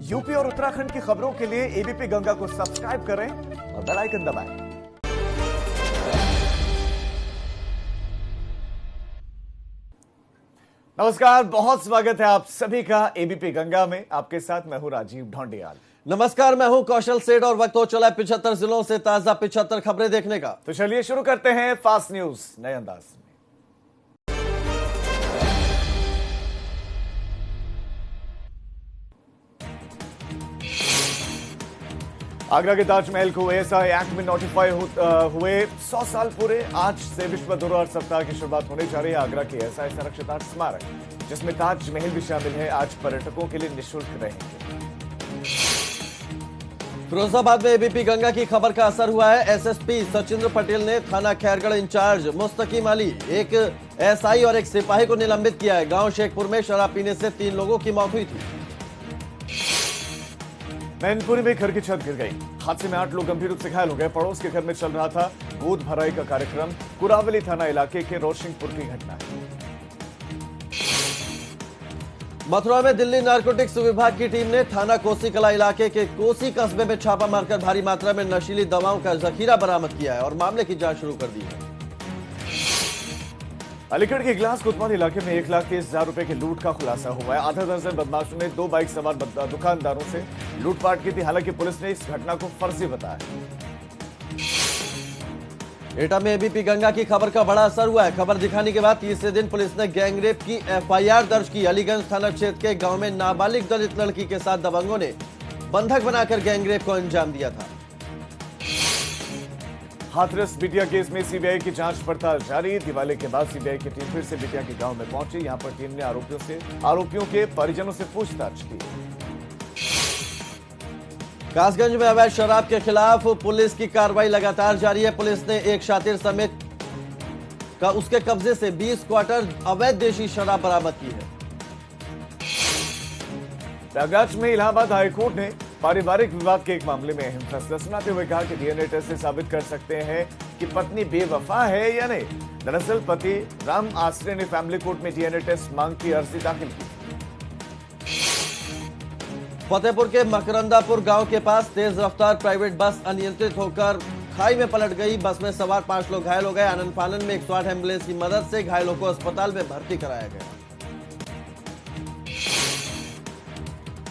UP और उत्तराखंड की खबरों के लिए एबीपी गंगा को सब्सक्राइब करें और बेल आइकन दबाएं। नमस्कार, बहुत स्वागत है आप सभी का एबीपी गंगा में। आपके साथ मैं हूं राजीव ढोंडियाल। नमस्कार, मैं हूं कौशल सेठ और वक्त हो चला है 75 जिलों से ताजा 75 खबरें देखने का। तो चलिए शुरू करते हैं फास्ट न्यूज नए अंदाज में। आगरा के ताजमहल को एएसआई एक्ट में नोटिफाई हुए 100 साल पूरे। आज से विश्व धरोहर सप्ताह की शुरुआत होने जा रही है। आगरा के एएसआई संरक्षित आर्ट स्मारक, जिसमें ताजमहल भी शामिल है, आज पर्यटकों के लिए निःशुल्क रहेंगे। फिरोजाबाद में एबीपी गंगा की खबर का असर हुआ है। एसएसपी सचिंद्र पटेल ने थाना खैरगढ़ इंचार्ज मुस्तकीम अली, एक एसआई और एक सिपाही को निलंबित किया है। गांव शेखपुर में शराब पीने से 3 लोगों की मौत हुई थी। मैनपुरी में घर की छत गिर गई। हादसे में 8 लोग गंभीर रूप से घायल हो गए। पड़ोस के घर में चल रहा था गोद भराई का कार्यक्रम। कुरावली थाना इलाके के रोशनपुर की घटना है। मथुरा में दिल्ली नारकोटिक्स विभाग की टीम ने थाना कोसी कला इलाके के कोसी कस्बे में छापा मारकर भारी मात्रा में नशीली दवाओं का जखीरा बरामद किया है और मामले की जांच शुरू कर दी है। अलीगढ़ के इगलास कोतवाली इलाके में 1,30,000 रुपए की लूट का खुलासा हुआ है। आधा दर्जन बदमाशों ने 2 बाइक सवार दुकानदारों से लूटपाट की थी। हालांकि पुलिस ने इस घटना को फर्जी बताया। एटा में एबीपी गंगा की खबर का बड़ा असर हुआ है। खबर दिखाने के बाद तीसरे दिन पुलिस ने गैंगरेप की एफआईआर दर्ज की। अलीगंज थाना क्षेत्र के गांव में नाबालिग दलित लड़की के साथ दबंगों ने बंधक बनाकर गैंगरेप को अंजाम दिया था। हाथरस बिटिया केस में सीबीआई की जांच पड़ताल जारी। दिवाली के बाद सीबीआई की टीम फिर से बिटिया के गांव में पहुंची। यहां पर टीम ने आरोपियों के परिजनों से पूछताछ की। कासगंज में अवैध शराब के खिलाफ पुलिस की कार्रवाई लगातार जारी है। पुलिस ने एक शातिर समेत उसके कब्जे से 20 क्वार्टर अवैध देशी शराब बरामद की है। प्रयागराज में इलाहाबाद हाईकोर्ट ने पारिवारिक विवाद के एक मामले में अहम फैसला सुनाते हुए कहा कि डीएनए टेस्ट से साबित कर सकते हैं कि पत्नी बेवफा है या नहीं। दरअसल पति राम आश्रय ने फैमिली कोर्ट में डीएनए टेस्ट मांग की अर्जी दाखिल की। फतेहपुर के मकरंदापुर गांव के पास तेज रफ्तार प्राइवेट बस अनियंत्रित होकर खाई में पलट गई। बस में सवार 5 लोग घायल हो गए। आनन फानन में 108 एम्बुलेंस की मदद से घायलों को अस्पताल में भर्ती कराया गया।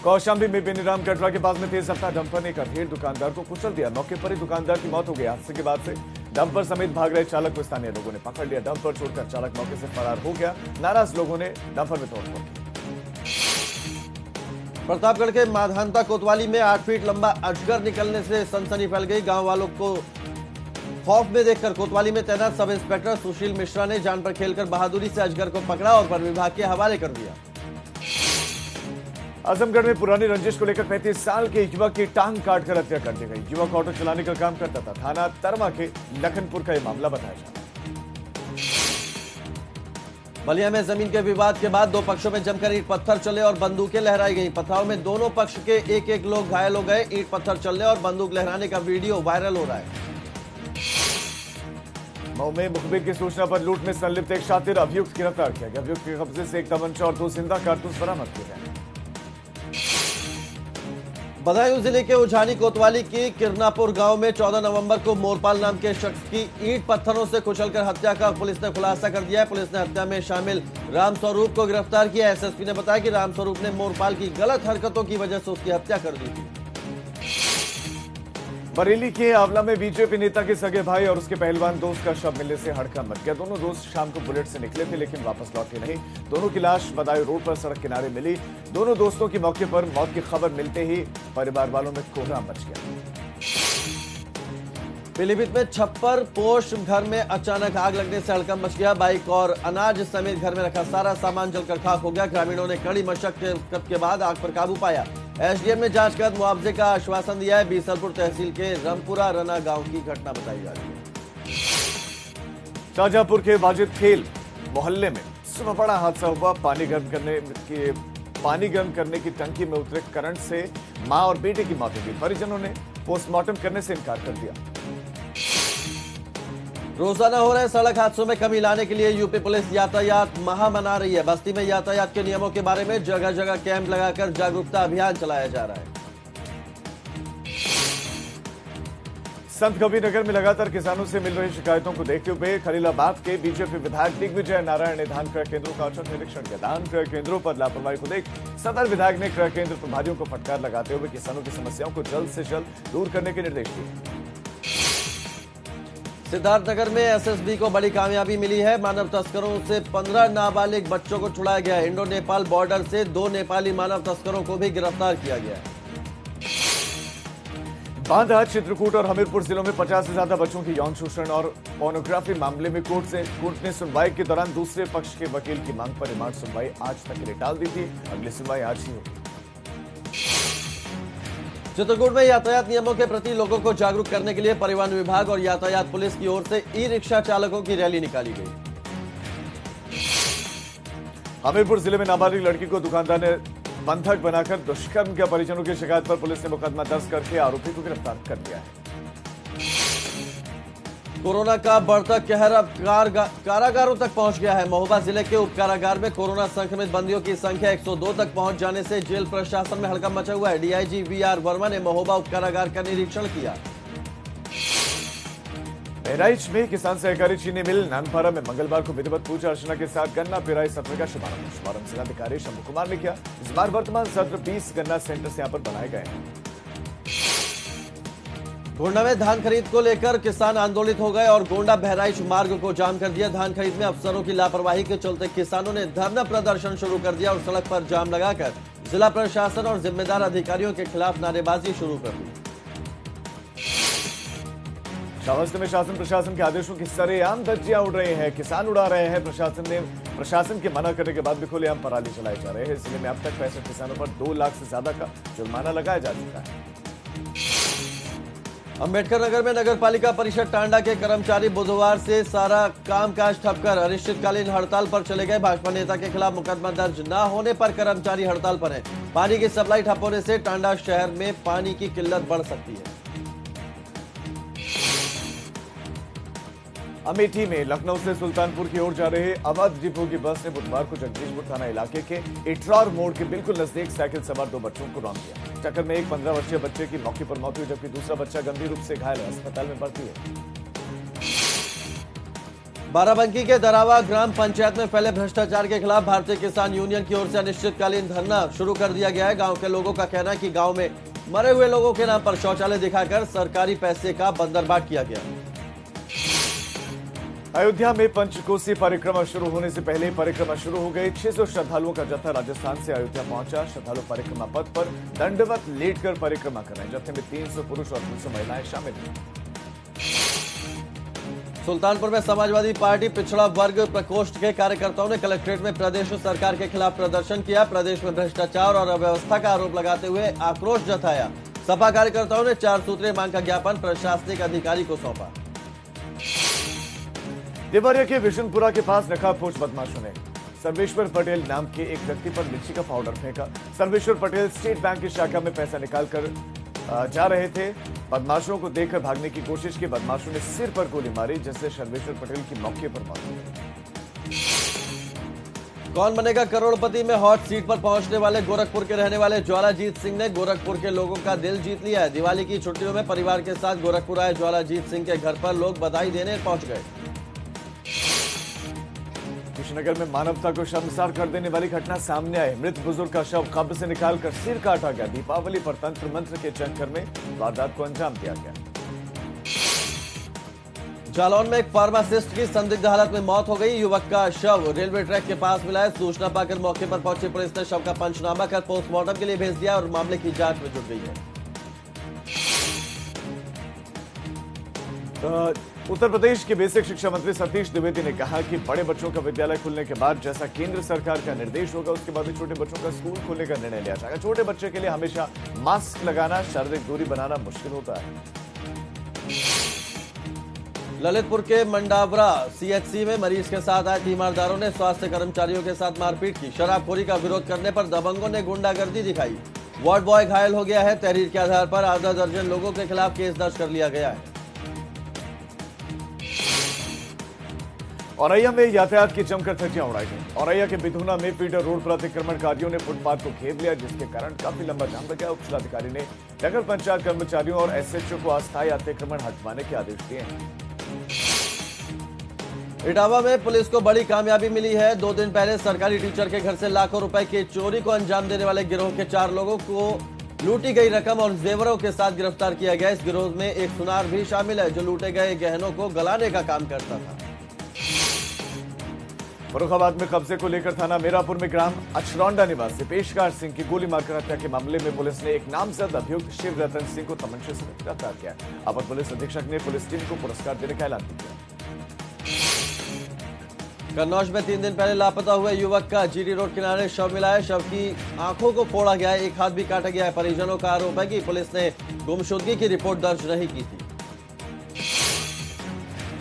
कौशाम्बी में बेनीराम कटरा के पास में तेज रफ्तार डंपर ने एक अधेड़ दुकानदार को कुचल दिया। मौके पर ही दुकानदार की मौत हो गई। हादसे के बाद से डंपर समेत भाग रहे चालक को स्थानीय लोगों ने पकड़ लिया। डंपर छोड़कर चालक मौके से फरार हो गया। नाराज लोगों ने डंपर में तोड़फोड़ की। प्रतापगढ़ के माधानता कोतवाली में 8 फीट लंबा अजगर निकलने से सनसनी फैल गई। गांव वालों को खौफ में देखकर कोतवाली में तैनात सब इंस्पेक्टर सुशील मिश्रा ने जान पर खेलकर बहादुरी से अजगर को पकड़ा और वन विभाग के हवाले कर दिया। आजमगढ़ में पुरानी रंजिश को लेकर 35 साल के युवक की टांग काटकर हत्या कर दी गई। युवक ऑटो चलाने का काम करता था। थाना तरमा के लखनपुर का यह मामला बताया जा रहा है। बलिया में जमीन के विवाद के बाद 2 पक्षों में जमकर ईंट पत्थर चले और बंदूकें लहराई गई। पथराव में दोनों पक्ष के एक लोग घायल हो गए। ईंट पत्थर चलने और बंदूक लहराने का वीडियो वायरल हो रहा है। मऊ में मुखबिर की सूचना पर लूट में संलिप्त एक शातिर अभियुक्त गिरफ्तार किया गया। अभियुक्त के कब्जे से एक तमंचा और 2 जिंदा कारतूस बरामद किए गए। बदायूं जिले के उझानी कोतवाली की किरनापुर गांव में 14 नवंबर को मोरपाल नाम के शख्स की ईंट पत्थरों से कुचलकर हत्या का पुलिस ने खुलासा कर दिया है। पुलिस ने हत्या में शामिल रामस्वरूप को गिरफ्तार किया। एसएसपी ने बताया कि रामस्वरूप ने मोरपाल की गलत हरकतों की वजह से उसकी हत्या कर दी थी। बरेली के आंवला में बीजेपी नेता के सगे भाई और उसके पहलवान दोस्त का शव मिलने से हड़कंप मच गया। दोनों दोस्त शाम को बुलेट से निकले थे, लेकिन वापस लौटे नहीं। दोनों की लाश बदायूं रोड पर सड़क किनारे मिली। दोनों दोस्तों की मौके पर मौत की खबर मिलते ही परिवार वालों में कोहराम मच गया। पीलीभीत में छप्पर पोश घर में अचानक आग लगने से हड़कंप मच गया। बाइक और अनाज समेत घर में रखा सारा सामान जलकर खाक हो गया। ग्रामीणों ने कड़ी मशक्कत के बाद आग पर काबू पाया। एसडीएम ने जांच कर मुआवजे का आश्वासन दिया है। बीसलपुर तहसील के रमपुरा रना गांव की घटना बताई जा रही है। शाहजहांपुर के वाजिद खेल मोहल्ले में सुबह बड़ा हादसा हुआ। पानी गर्म करने की टंकी में उतरे करंट से मां और बेटे की मौत हो गई। परिजनों ने पोस्टमार्टम करने से इनकार कर दिया। रोजाना हो रहे सड़क हादसों में कमी लाने के लिए यूपी पुलिस यातायात माह मना रही है। बस्ती में यातायात के नियमों के बारे में जगह जगह कैंप लगाकर जागरूकता अभियान चलाया जा रहा है। संत कबीरनगर में लगातार किसानों से मिल रही शिकायतों को देखते हुए खलीलाबाद के बीजेपी विधायक दिग्विजय नारायण ने धान क्रय केंद्रों का औचक निरीक्षण किया। धान क्रय केंद्रों पर लापरवाही को देख सदर विधायक ने क्रय केंद्र प्रभारियों को फटकार लगाते हुए किसानों की समस्याओं को जल्द से जल्द दूर करने के निर्देश दिए। सिद्धार्थनगर में एसएसबी को बड़ी कामयाबी मिली है। मानव तस्करों से 15 नाबालिग बच्चों को छुड़ाया गया है। इंडो नेपाल बॉर्डर से 2 नेपाली मानव तस्करों को भी गिरफ्तार किया गया है। बांदा, चित्रकूट और हमीरपुर जिलों में 50 से ज्यादा बच्चों की यौन शोषण और पोर्नोग्राफी मामले में कोर्ट ने सुनवाई के दौरान दूसरे पक्ष के वकील की मांग पर रिमांड सुनवाई आज तक के लिए टाल दी थी। अगली सुनवाई आज ही होगी। चित्रकूट में यातायात नियमों के प्रति लोगों को जागरूक करने के लिए परिवहन विभाग और यातायात पुलिस की ओर से ई रिक्शा चालकों की रैली निकाली गई। हमीरपुर जिले में नाबालिग लड़की को दुकानदार ने बंधक बनाकर दुष्कर्म के परिजनों की शिकायत पर पुलिस ने मुकदमा दर्ज करके आरोपी को गिरफ्तार कर लिया है। कोरोना का बढ़ता कहर अब कारागारों तक पहुंच गया है। महोबा जिले के उप कारागार में कोरोना संक्रमित बंदियों की संख्या 102 तक पहुंच जाने से जेल प्रशासन में हड़कंप मचा हुआ है। डीआईजी वीआर वर्मा ने महोबा उप कारागार का निरीक्षण किया। बहराइच में किसान सहकारी चीनी मिल नानपारा में मंगलवार को विधिवत पूजा अर्चना के साथ गन्ना पेराई सत्र का शुभारंभ जिलाधिकारी शंभू कुमार ने किया। इस बार वर्तमान सत्र 20 गन्ना सेंटर्स यहां पर बनाए गए हैं। गोंडा में धान खरीद को लेकर किसान आंदोलित हो गए और गोंडा बहराइच मार्ग को जाम कर दिया। धान खरीद में अफसरों की लापरवाही के चलते किसानों ने धरना प्रदर्शन शुरू कर दिया और सड़क पर जाम लगाकर जिला प्रशासन और जिम्मेदार अधिकारियों के खिलाफ नारेबाजी शुरू कर दी। श्रावस्ती में शासन प्रशासन के आदेशों की सरेआम धज्जियां उड़ रही हैं। किसान उड़ा रहे हैं। प्रशासन के मना करने के बाद भी खुलेआम पराली चलाए जा रहे हैं। जिले में अब तक 65 किसानों पर 2 लाख से ज्यादा का जुर्माना लगाया जा चुका है। अंबेडकर नगर में नगर पालिका परिषद टांडा के कर्मचारी बुधवार से सारा कामकाज ठप कर अनिश्चितकालीन हड़ताल पर चले गए। भाजपा नेता के खिलाफ मुकदमा दर्ज न होने पर कर्मचारी हड़ताल पर हैं। पानी की सप्लाई ठप होने से टांडा शहर में पानी की किल्लत बढ़ सकती है। अमेठी में लखनऊ से सुल्तानपुर की ओर जा रहे अवध डिपो की बस ने बुधवार को जगदीशपुर थाना इलाके के इटरौर मोड़ के बिल्कुल नजदीक साइकिल सवार 2 बच्चों को रौंद दिया। टक्कर में एक 15 वर्षीय बच्चे की मौके पर मौत हुई, जबकि दूसरा बच्चा गंभीर रूप से घायल है, अस्पताल में भर्ती है। बाराबंकी के दरावा ग्राम पंचायत में फैले भ्रष्टाचार के खिलाफ भारतीय किसान यूनियन की ओर से अनिश्चितकालीन धरना शुरू कर दिया गया है। गांव के लोगों का कहना है कि गांव में मरे हुए लोगों के नाम पर शौचालय दिखाकर सरकारी पैसे का बंदरबाट किया गया। अयोध्या में पंचकोसी परिक्रमा शुरू होने से पहले परिक्रमा शुरू हो गई। 600 श्रद्धालुओं का जत्था राजस्थान से अयोध्या पहुंचा। श्रद्धालु परिक्रमा पथ पर दंडवत लेटकर परिक्रमा कर रहे हैं। जत्थे में 300 पुरुष और 300 महिलाएं शामिल हैं। सुल्तानपुर में समाजवादी पार्टी पिछड़ा वर्ग प्रकोष्ठ के कार्यकर्ताओं ने कलेक्ट्रेट में प्रदेश सरकार के खिलाफ प्रदर्शन किया। प्रदेश में भ्रष्टाचार और अव्यवस्था का आरोप लगाते हुए आक्रोश जताया। सपा कार्यकर्ताओं ने 4 सूत्रीय मांग का ज्ञापन प्रशासनिक अधिकारी को सौंपा। देवरिया के विशनपुरा के पास नकाबपोश बदमाशों ने सर्वेश्वर पटेल नाम के एक व्यक्ति पर मिर्ची का पाउडर फेंका। सर्वेश्वर पटेल स्टेट बैंक की शाखा में पैसा निकालकर जा रहे थे। बदमाशों को देखकर भागने की कोशिश की। बदमाशों ने सिर पर गोली मारी, जिससे सर्वेश्वर पटेल की मौके पर मौत हो गई। कौन बनेगा करोड़पति में हॉट सीट पर पहुंचने वाले गोरखपुर के रहने वाले ज्वालाजीत सिंह ने गोरखपुर के लोगों का दिल जीत लिया है। दिवाली की छुट्टियों में परिवार के साथ गोरखपुर आए ज्वालाजीत सिंह के घर पर लोग बधाई देने पहुंच गए। कुशीनगर में मानवता को शर्मसार कर देने वाली घटना सामने आई। मृत बुजुर्ग का शव कब्र से निकालकर सिर काटा गया। दीपावली पर तंत्र मंत्र के चक्कर में वारदात को अंजाम दिया गया। जालौन में एक फार्मासिस्ट की संदिग्ध हालत में मौत हो गई। युवक का शव रेलवे ट्रैक के पास मिला है। सूचना पाकर मौके पर पहुंची पुलिस ने शव का पंचनामा कर पोस्टमार्टम के लिए भेज दिया और मामले की जांच में जुट गई है। उत्तर प्रदेश के बेसिक शिक्षा मंत्री सतीश द्विवेदी ने कहा कि बड़े बच्चों का विद्यालय खुलने के बाद जैसा केंद्र सरकार का निर्देश होगा, उसके बाद छोटे बच्चों का स्कूल खोलने का निर्णय लिया जाएगा। छोटे बच्चे के लिए हमेशा मास्क लगाना, शारीरिक दूरी बनाना मुश्किल होता है। ललितपुर के मंडावरा सीएचसी में मरीज के साथ आए तीमारदारों ने स्वास्थ्य कर्मचारियों के साथ मारपीट की। शराबखोरी का विरोध करने पर दबंगों ने गुंडागर्दी दिखाई। वार्ड बॉय घायल हो गया है। तहरीर के आधार पर आधा दर्जन लोगों के खिलाफ केस दर्ज कर लिया गया है। औरैया में यातायात की जमकर धज्जियां उड़ाई गई। औरैया के बिधुना में पीटर रोड पर अतिक्रमणकारियों ने फुटपाथ को घेर लिया, जिसके कारण काफी लंबा जाम लग गया। उपजिलाधिकारी ने नगर पंचायत कर्मचारियों और एसएचओ को अस्थायी अतिक्रमण हटवाने के आदेश दिए हैं। इटावा में पुलिस को बड़ी कामयाबी मिली है। 2 दिन पहले सरकारी टीचर के घर से लाखों रुपए की चोरी को अंजाम देने वाले गिरोह के 4 लोगों को लूटी गई रकम और जेवरों के साथ गिरफ्तार किया गया। इस गिरोह में एक सुनार भी शामिल है, जो लूटे गए गहनों को गलाने का काम करता था। फर्रुखाबाद में कब्जे को लेकर थाना मीरापुर में ग्राम अचरौंडा निवासी पेशकार सिंह की गोली मारकर हत्या के मामले में पुलिस ने एक नामजद अभियुक्त शिव रतन सिंह को तमंचे से गिरफ्तार किया। अपर पुलिस अधीक्षक ने पुलिस टीम को पुरस्कार देने का ऐलान किया। कन्नौज में 3 दिन पहले लापता हुए युवक का जीटी रोड किनारे शव मिला है। शव की आंखों को फोड़ा गया है, एक हाथ भी काटा गया है। परिजनों का आरोप है कि पुलिस ने गुमशुदगी की रिपोर्ट दर्ज नहीं की थी।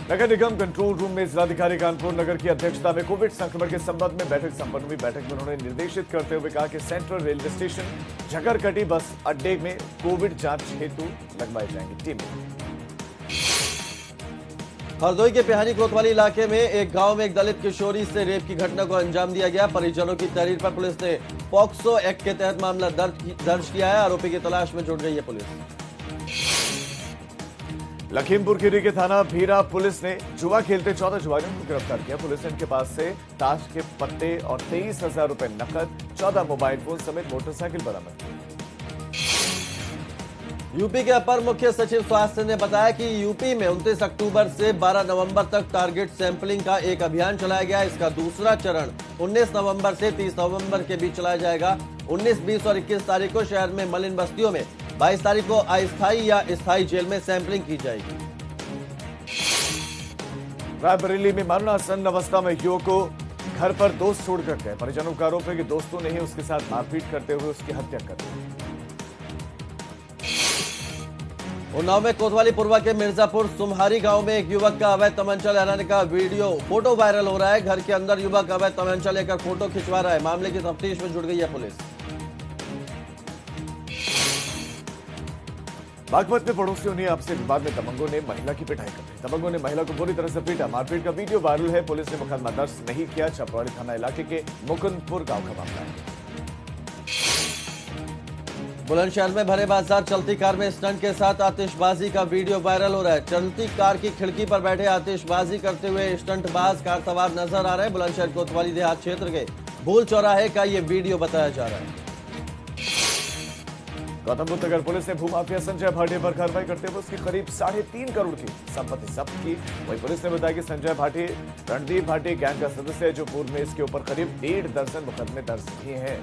नगर निगम कंट्रोल रूम में जिलाधिकारी कानपुर नगर की अध्यक्षता में कोविड संक्रमण के संबंध में बैठक संपन्न हुई। बैठक में उन्होंने निर्देशित करते हुए कहा कि सेंट्रल रेलवे स्टेशन झकरकटी बस अड्डे में कोविड जांच हेतु लगवाई जाएंगी टीमें। हरदोई के पिहानी कोतवाली इलाके में एक गांव में एक दलित किशोरी से रेप की घटना को अंजाम दिया गया। परिजनों की तहरीर पर पुलिस ने पॉक्सो एक्ट के तहत मामला दर्ज किया है। आरोपी की तलाश में जुट गई है पुलिस। लखीमपुर खीरी के थाना भीरा पुलिस ने जुआ खेलते 14 जुआरियों को गिरफ्तार किया। पुलिस ने इनके पास से ताश के पत्ते और 23,000 रुपए नकद, 14 मोबाइल फोन समेत मोटरसाइकिल बरामद की। यूपी के अपर मुख्य सचिव स्वास्थ्य ने बताया कि यूपी में 29 अक्टूबर से 12 नवंबर तक टारगेट सैंपलिंग का एक अभियान चलाया गया। इसका दूसरा चरण 19 नवंबर से 30 नवंबर के बीच चलाया जाएगा। 19, 20 और 21 तारीख को शहर में मलिन बस्तियों में, 22 तारीख को अस्थायी या स्थायी जेल में सैंपलिंग की जाएगी। रायबरेली में मरणासन अवस्था में युवक को घर पर दोस्त छोड़कर गए। परिजनों का आरोप है कि दोस्तों ने ही उसके साथ मारपीट करते हुए उसकी हत्या कर दी। उन्नाव में कोतवाली पूर्वा के मिर्जापुर सुमहारी गांव में एक युवक का अवैध तमंचा लहराने का फोटो वायरल हो रहा है। घर के अंदर युवक अवैध तमंचा लेकर फोटो खिंचवा रहा है। मामले की तफ्तीश में जुट गई है पुलिस। बागपत में पड़ोसियों ने आपसी विवाद में दबंगों ने महिला की पिटाई कर दी। दबंगों ने महिला को बुरी तरह से पीटा। मारपीट का वीडियो वायरल है। पुलिस ने मुकदमा दर्ज नहीं किया। छपवाड़ी थाना इलाके के मुकुंदपुर गांव का मामला है। बुलंदशहर में भरे बाजार चलती कार में स्टंट के साथ आतिशबाजी का वीडियो वायरल हो रहा है। चलती कार की खिड़की पर बैठे आतिशबाजी करते हुए स्टंटबाज कार सवार नजर आ रहे हैं। बुलंदशहर कोतवाली देहात क्षेत्र के भूल चौराहे का ये वीडियो बताया जा रहा है। गौतम बुद्ध नगर पुलिस ने भूमाफिया संजय भाटिया पर कार्रवाई करते हुए उसकी करीब 3.5 करोड़ की संपत्ति जब्त की। वहीं पुलिस ने बताया कि संजय भाटी रणदीप भाटी गैंग का सदस्य है, जो पूर्व में इसके ऊपर करीब 1.5 दर्जन मुकदमे दर्ज किए हैं।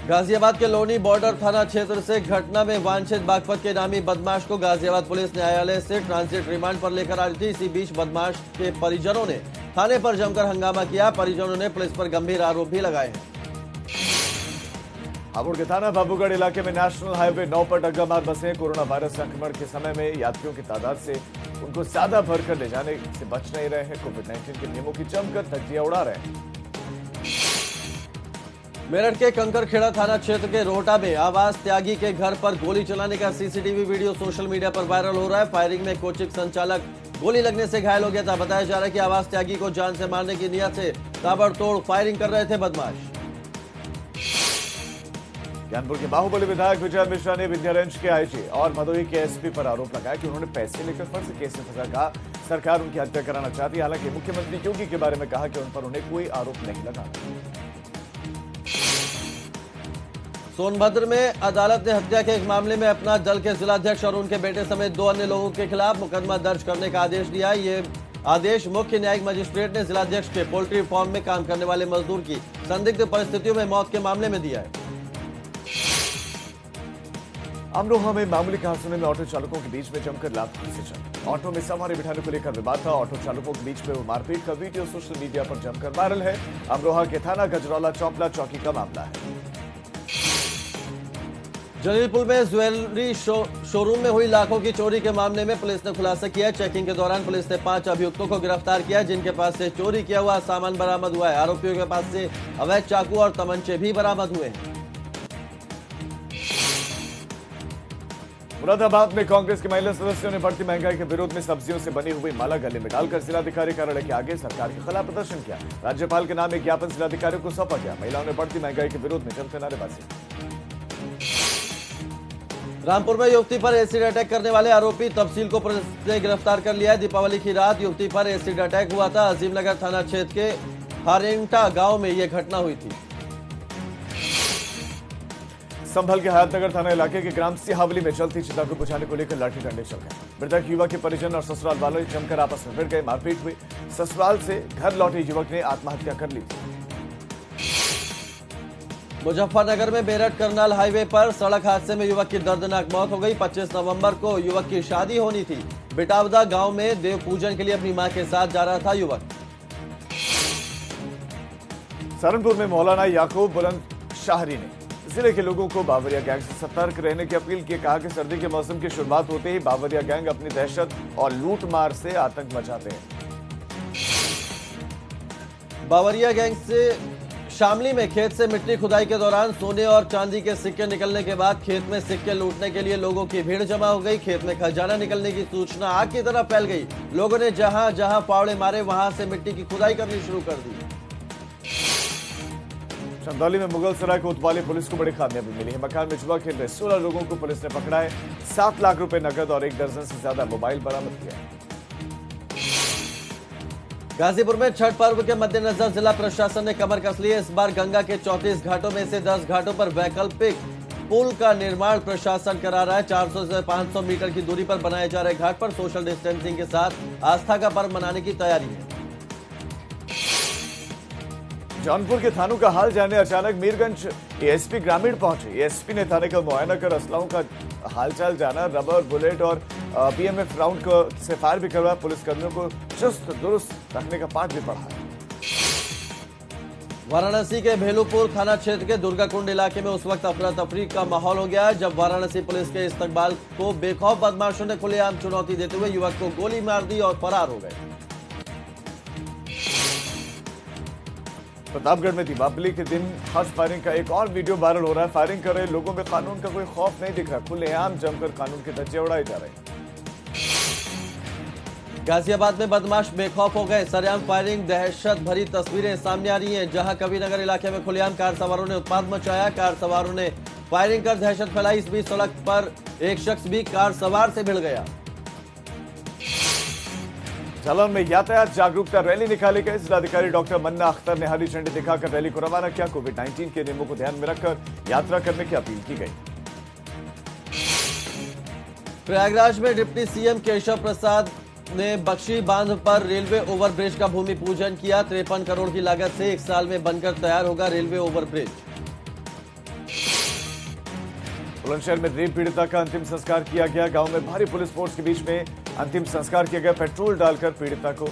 गाजियाबाद के लोनी बॉर्डर थाना क्षेत्र से घटना में वांछित बागपत के नामी बदमाश को गाजियाबाद पुलिस न्यायालय से ट्रांजिट रिमांड पर लेकर आई थी। इसी बीच बदमाश के परिजनों ने थाने पर जमकर हंगामा किया। परिजनों ने पुलिस पर गंभीर आरोप भी लगाए हैं। हापुड़ के थाना बाबूगढ़ इलाके में नेशनल हाईवे 9 पर डग्गा मार बसें कोरोना वायरस संक्रमण के समय में यात्रियों की तादाद से उनको ज्यादा भरकर ले जाने से बच नहीं रहे हैं। कोविड-19 के नियमों की जमकर धज्जियां उड़ा रहे हैं। मेरठ के कंकरखेड़ा थाना क्षेत्र के रोहटा में आवास त्यागी के घर पर गोली चलाने का सीसीटीवी वीडियो सोशल मीडिया पर वायरल हो रहा है। फायरिंग में कोचिंग संचालक गोली लगने से घायल हो गया था। बताया जा रहा है कि आवास त्यागी को जान से मारने की नियत से ताबड़तोड़ फायरिंग कर रहे थे बदमाश। ज्ञानपुर के बाहुबली विधायक विजय मिश्रा ने विंध्यारंज के आईजी और भदोही के एसपी पर आरोप लगाया कि उन्होंने पैसे लेकर फर्जी केस में फंसा। कहा सरकार उनकी हत्या कराना चाहती है। हालांकि मुख्यमंत्री योगी के बारे में कहा कि उन पर उन्हें कोई आरोप नहीं लगा। सोनभद्र में अदालत ने हत्या के एक मामले में अपना दल के जिलाध्यक्ष और उनके बेटे समेत 2 अन्य लोगों के खिलाफ मुकदमा दर्ज करने का आदेश दिया। ये आदेश मुख्य न्यायिक मजिस्ट्रेट ने जिलाध्यक्ष के पोल्ट्री फार्म में काम करने वाले मजदूर की संदिग्ध परिस्थितियों में मौत के मामले में दिया है। अमरोहा में मामूली कहासुनी में ऑटो चालकों के बीच में जमकर लापरवाही से चला। ऑटो में सवारी बिठाने को लेकर विवाद था। ऑटो चालकों के बीच में वो मारपीट का वीडियो सोशल मीडिया पर जमकर वायरल है। अमरोहा के थाना गजरौला चौपला चौकी का मामला है। जलीलपुर में ज्वेलरी शोरूम में हुई लाखों की चोरी के मामले में पुलिस ने खुलासा किया। चेकिंग के दौरान पुलिस ने 5 अभियुक्तों को गिरफ्तार किया, जिनके पास से चोरी किया हुआ सामान बरामद हुआ है। आरोपियों के पास से अवैध चाकू और तमंचे भी बरामद हुए हैं। मुरादाबाद में कांग्रेस के महिला सदस्यों ने बढ़ती महंगाई के विरोध में सब्जियों से बनी हुई माला गले में डालकर जिलाधिकारी कार्यालय के आगे सरकार के खिलाफ प्रदर्शन किया। राज्यपाल के नाम एक ज्ञापन जिलाधिकारियों को सौंपा गया। महिलाओं ने बढ़ती महंगाई के विरोध में जमकर नारेबाजी। रामपुर में युवती पर एसिड अटैक करने वाले आरोपी तफसील को पुलिस ने गिरफ्तार कर लिया है। दीपावली की रात युवती पर एसिड अटैक हुआ था। अजीमनगर थाना क्षेत्र के हारेंटा गांव में यह घटना हुई थी। संभल के हयातनगर थाना इलाके के ग्राम सिहावली में जलती चिता को बुझाने को लेकर लाठी डंडे चल गए। मृतक युवक के परिजन और ससुराल वालों जमकर आपस में भिड़ गए। मारपीट हुई। ससुराल से घर लौटे युवक ने आत्महत्या कर ली थी। मुजफ्फरनगर में मेरठ करनाल हाईवे पर सड़क हादसे में युवक की दर्दनाक मौत हो गई। 25 नवंबर को युवक की शादी होनी थी। बिटावदा गांव में देव पूजन के लिए अपनी मां के साथ जा रहा था युवक। सहारनपुर में मौलाना याकूब बुलंद शाहरी ने जिले के लोगों को बावरिया गैंग से सतर्क रहने की अपील की। कहा कि सर्दी के मौसम की शुरुआत होते ही बावरिया गैंग अपनी दहशत और लूटमार से आतंक मचाते हैं। बावरिया गैंग से शामली में खेत से मिट्टी खुदाई के दौरान सोने और चांदी के सिक्के निकलने के बाद खेत में सिक्के लूटने के लिए लोगों की भीड़ जमा हो गई। खेत में खजाना निकलने की सूचना आग की तरह फैल गई। लोगों ने जहां जहां फावड़े मारे वहां से मिट्टी की खुदाई करनी शुरू कर दी। चंदौली में मुगल सराय कोतवाली पुलिस को बड़ी कामयाबी मिली है। मकान में जुआ खेल रहे 16 लोगों को पुलिस ने पकड़ा है। 7 लाख रुपए नकद और 1 दर्जन से ज्यादा मोबाइल बरामद किया है। गाजीपुर में छठ पर्व के मद्देनजर जिला प्रशासन ने कमर कस ली है। इस बार गंगा के 34 घाटों में से 10 घाटों पर वैकल्पिक पुल का निर्माण प्रशासन करा रहा है। 400 से 500 मीटर की दूरी पर बनाए जा रहे घाट पर सोशल डिस्टेंसिंग के साथ आस्था का पर्व मनाने की तैयारी है। जौनपुर के थानों का हाल जानने अचानक मीरगंज एएसपी ग्रामीण पहुंचे। एएसपी ने थाने का मुआयना कर असलाहों का हालचाल जाना। रबर बुलेट और बीएमएफ राउंड से फायर भी करवाया। पुलिसकर्मियों को चुस्त दुरुस्त रखने का पाठ भी पढ़ा। वाराणसी के भेलूपुर थाना क्षेत्र के दुर्गाकुंड इलाके में उस वक्त अफरा तफरी का माहौल हो गया जब वाराणसी पुलिस के इस्तकबाल को बेखौफ बदमाशों ने खुलेआम चुनौती देते हुए युवक को गोली मार दी और फरार हो गए। प्रतापगढ़ में दीपावली के दिन हर्ष फायरिंग का एक और वीडियो वायरल हो रहा है। फायरिंग कर रहे लोगों में कानून का कोई खौफ नहीं दिख रहा। खुलेआम जमकर कानून के धज्जे उड़ाए जा रहे हैं। गाजियाबाद में बदमाश बेखौफ हो गए। सरेआम फायरिंग, दहशत भरी तस्वीरें सामने आ रही हैं। जहां कबीरनगर इलाके में खुलेआम कार सवारों ने उत्पात मचाया। कार सवारों ने फायरिंग कर दहशत फैलाई। इस बीच सड़क पर एक शख्स भी कार सवार से भिड़ गया। जालौन में यातायात जागरूकता रैली निकाली गई। जिलाधिकारी डॉक्टर मन्ना अख्तर ने हरी झंडी दिखाकर रैली को रवाना किया। कोविड-19 के नियमों को ध्यान में रखकर यात्रा करने की अपील की गई। प्रयागराज में डिप्टी सीएम केशव प्रसाद ने बख्शी बांध पर रेलवे ओवरब्रिज का भूमि पूजन किया। 53 करोड़ की लागत से 1 साल में बनकर तैयार होगा रेलवे ओवरब्रिज। बुलंदशहर में रेप पीड़िता का अंतिम संस्कार किया गया। गांव में भारी पुलिस फोर्स के बीच में अंतिम संस्कार किया गया। पेट्रोल डालकर पीड़िता को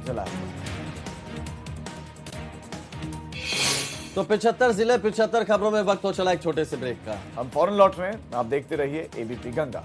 जलाया। तो 75 जिले 75 खबरों में वक्त हो चला एक छोटे से ब्रेक का। हम फौरन लौट रहे हैं। आप देखते रहिए एबीपी गंगा।